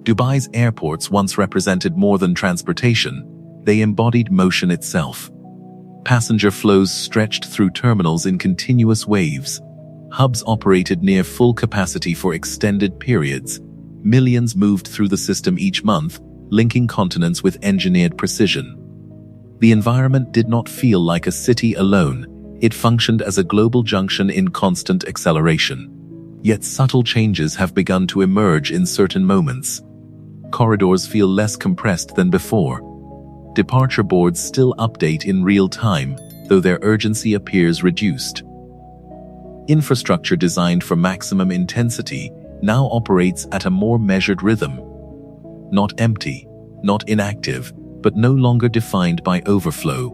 Dubai's airports once represented more than transportation. They embodied motion itself. Passenger flows stretched through terminals in continuous waves. Hubs operated near full capacity for extended periods. Millions moved through the system each month, linking continents with engineered precision. The environment did not feel like a city alone. It functioned as a global junction in constant acceleration. Yet subtle changes have begun to emerge in certain moments. Corridors feel less compressed than before. Departure boards still update in real time, though their urgency appears reduced. Infrastructure designed for maximum intensity now operates at a more measured rhythm. Not empty, not inactive, but no longer defined by overflow.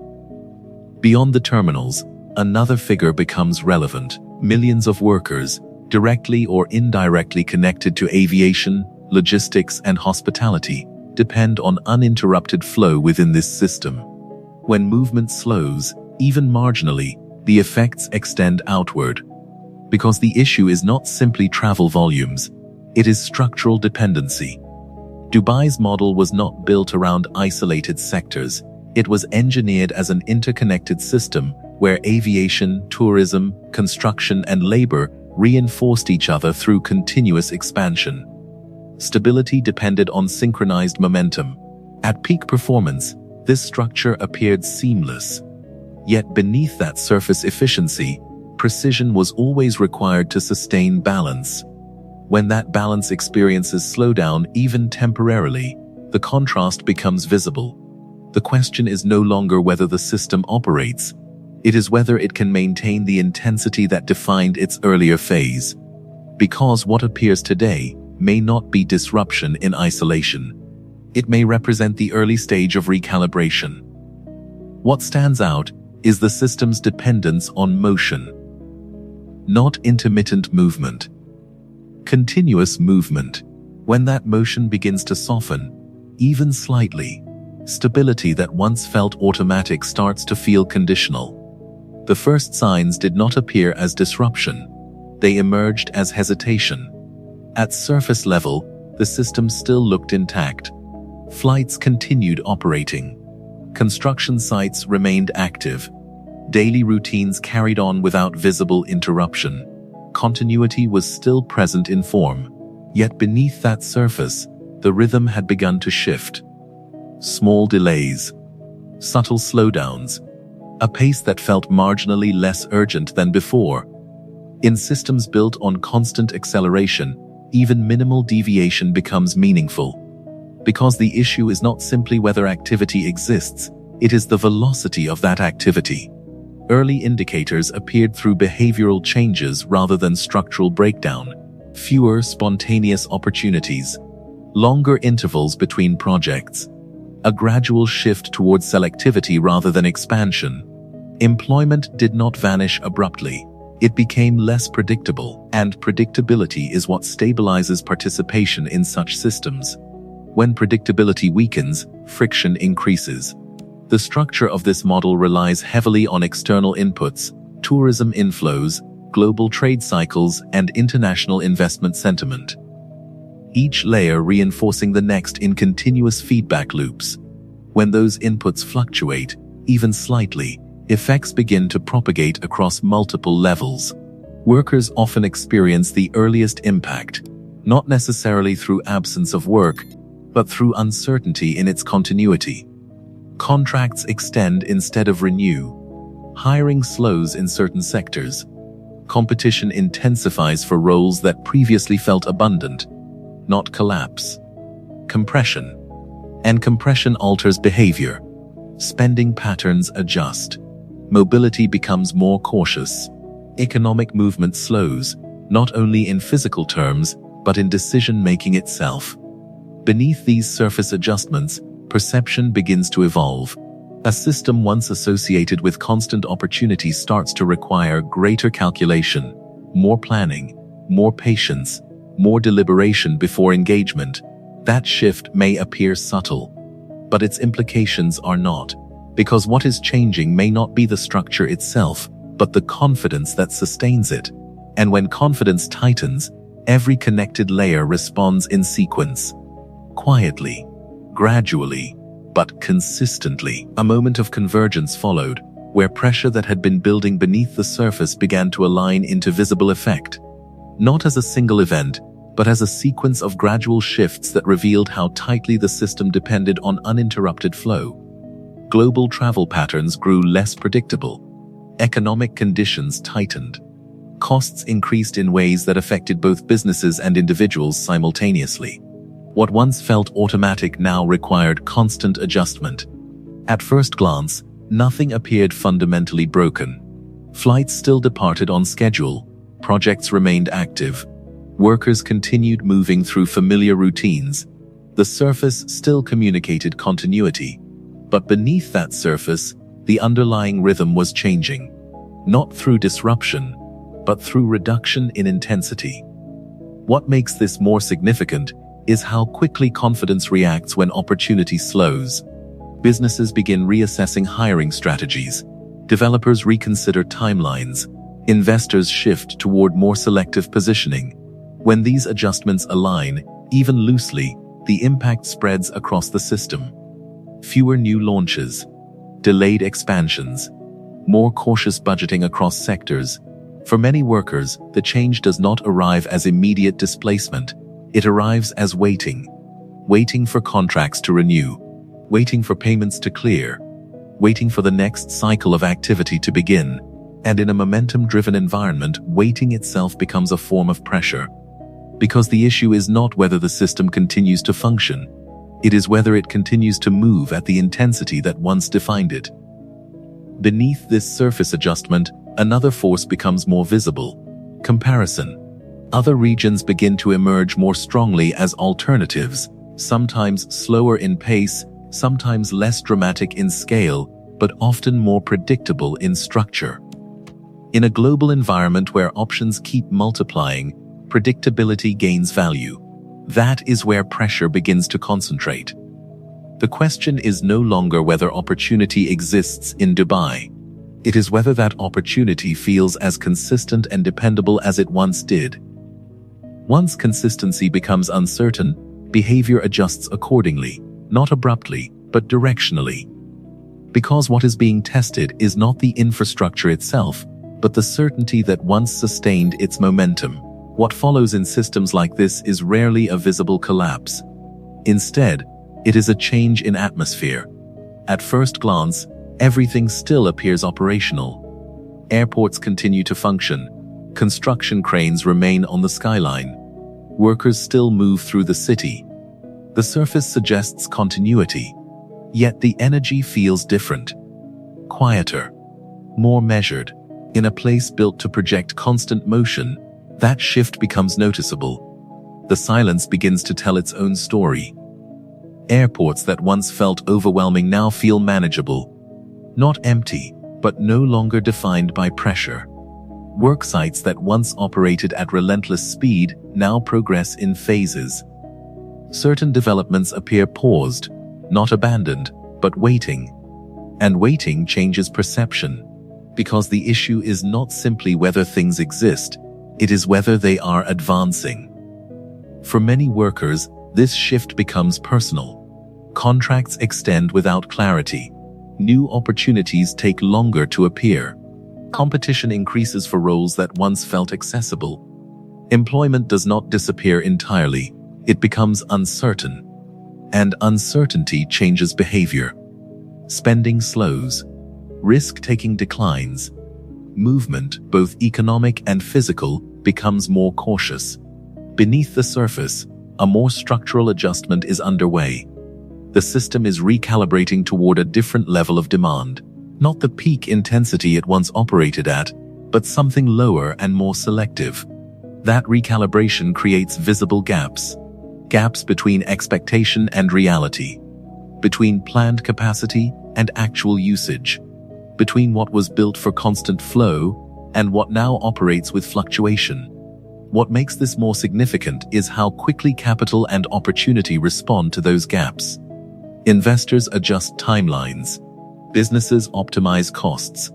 Beyond the terminals, another figure becomes relevant. Millions of workers, directly or indirectly connected to aviation, logistics, and hospitality, depend on uninterrupted flow within this system. When movement slows, even marginally, the effects extend outward. Because the issue is not simply travel volumes, it is structural dependency. Dubai's model was not built around isolated sectors. It was engineered as an interconnected system where aviation, tourism, construction, and labor reinforced each other through continuous expansion. Stability depended on synchronized momentum. At peak performance, this structure appeared seamless. Yet beneath that surface efficiency, precision was always required to sustain balance. When that balance experiences slowdown even temporarily, the contrast becomes visible. The question is no longer whether the system operates. It is whether it can maintain the intensity that defined its earlier phase. Because what appears today may not be disruption in isolation. It may represent the early stage of recalibration. What stands out is the system's dependence on motion. Not intermittent movement. Continuous movement. When that motion begins to soften, even slightly, stability that once felt automatic starts to feel conditional. The first signs did not appear as disruption. They emerged as hesitation. At surface level, the system still looked intact. Flights continued operating. Construction sites remained active. Daily routines carried on without visible interruption. Continuity was still present in form. Yet beneath that surface, the rhythm had begun to shift. Small delays. Subtle slowdowns. A pace that felt marginally less urgent than before. In systems built on constant acceleration, even minimal deviation becomes meaningful. Because the issue is not simply whether activity exists, it is the velocity of that activity. Early indicators appeared through behavioral changes rather than structural breakdown. Fewer spontaneous opportunities. Longer intervals between projects. A gradual shift towards selectivity rather than expansion. Employment did not vanish abruptly. It became less predictable, and predictability is what stabilizes participation in such systems. When predictability weakens, friction increases. The structure of this model relies heavily on external inputs, tourism inflows, global trade cycles, and international investment sentiment. Each layer reinforcing the next in continuous feedback loops. When those inputs fluctuate, even slightly, effects begin to propagate across multiple levels. Workers often experience the earliest impact, not necessarily through absence of work, but through uncertainty in its continuity. Contracts extend instead of renew. Hiring slows in certain sectors. Competition intensifies for roles that previously felt abundant, not collapse. Compression. And compression alters behavior. Spending patterns adjust. Mobility becomes more cautious. Economic movement slows, not only in physical terms, but in decision-making itself. Beneath these surface adjustments, perception begins to evolve. A system once associated with constant opportunity starts to require greater calculation, more planning, more patience, more deliberation before engagement. That shift may appear subtle, but its implications are not, because what is changing may not be the structure itself, but the confidence that sustains it. And when confidence tightens, every connected layer responds in sequence. Quietly, gradually, but consistently. A moment of convergence followed, where pressure that had been building beneath the surface began to align into visible effect. Not as a single event, but as a sequence of gradual shifts that revealed how tightly the system depended on uninterrupted flow. Global travel patterns grew less predictable. Economic conditions tightened. Costs increased in ways that affected both businesses and individuals simultaneously. What once felt automatic now required constant adjustment. At first glance, nothing appeared fundamentally broken. Flights still departed on schedule, projects remained active, workers continued moving through familiar routines. The surface still communicated continuity, but beneath that surface, the underlying rhythm was changing, not through disruption, but through reduction in intensity. What makes this more significant is how quickly confidence reacts when opportunity slows. Businesses begin reassessing hiring strategies. Developers reconsider timelines. Investors shift toward more selective positioning. When these adjustments align, even loosely, the impact spreads across the system. Fewer new launches, delayed expansions, more cautious budgeting across sectors. For many workers, the change does not arrive as immediate displacement. It arrives as waiting. Waiting for contracts to renew. Waiting for payments to clear. Waiting for the next cycle of activity to begin. And in a momentum-driven environment, waiting itself becomes a form of pressure. Because the issue is not whether the system continues to function. It is whether it continues to move at the intensity that once defined it. Beneath this surface adjustment, another force becomes more visible: comparison. Other regions begin to emerge more strongly as alternatives, sometimes slower in pace, sometimes less dramatic in scale, but often more predictable in structure. In a global environment where options keep multiplying, predictability gains value. That is where pressure begins to concentrate. The question is no longer whether opportunity exists in Dubai. It is whether that opportunity feels as consistent and dependable as it once did. Once consistency becomes uncertain, behavior adjusts accordingly, not abruptly, but directionally. Because what is being tested is not the infrastructure itself, but the certainty that once sustained its momentum. What follows in systems like this is rarely a visible collapse. Instead, it is a change in atmosphere. At first glance, everything still appears operational. Airports continue to function. Construction cranes remain on the skyline. Workers still move through the city. The surface suggests continuity, yet the energy feels different. Quieter, more measured. In a place built to project constant motion, that shift becomes noticeable. The silence begins to tell its own story. Airports that once felt overwhelming now feel manageable. Not empty, but no longer defined by pressure. Work sites that once operated at relentless speed now progress in phases. Certain developments appear paused, not abandoned, but waiting. And waiting changes perception, because the issue is not simply whether things exist, it is whether they are advancing. For many workers, this shift becomes personal. Contracts extend without clarity. New opportunities take longer to appear. Competition increases for roles that once felt accessible. Employment does not disappear entirely, it becomes uncertain. And uncertainty changes behavior. Spending slows. Risk-taking declines. Movement, both economic and physical, becomes more cautious. Beneath the surface, a more structural adjustment is underway. The system is recalibrating toward a different level of demand. Not the peak intensity it once operated at, but something lower and more selective. That recalibration creates visible gaps. Gaps between expectation and reality. Between planned capacity and actual usage. Between what was built for constant flow and what now operates with fluctuation. What makes this more significant is how quickly capital and opportunity respond to those gaps. Investors adjust timelines. Businesses optimize costs.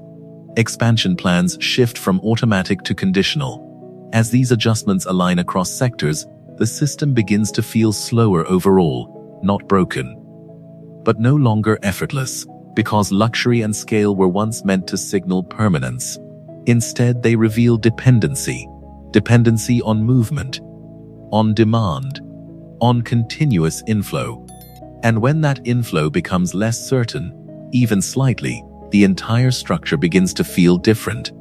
Expansion plans shift from automatic to conditional. As these adjustments align across sectors, the system begins to feel slower overall, not broken, but no longer effortless, because luxury and scale were once meant to signal permanence. Instead, they reveal dependency on movement, on demand, on continuous inflow. And when that inflow becomes less certain, even slightly, the entire structure begins to feel different.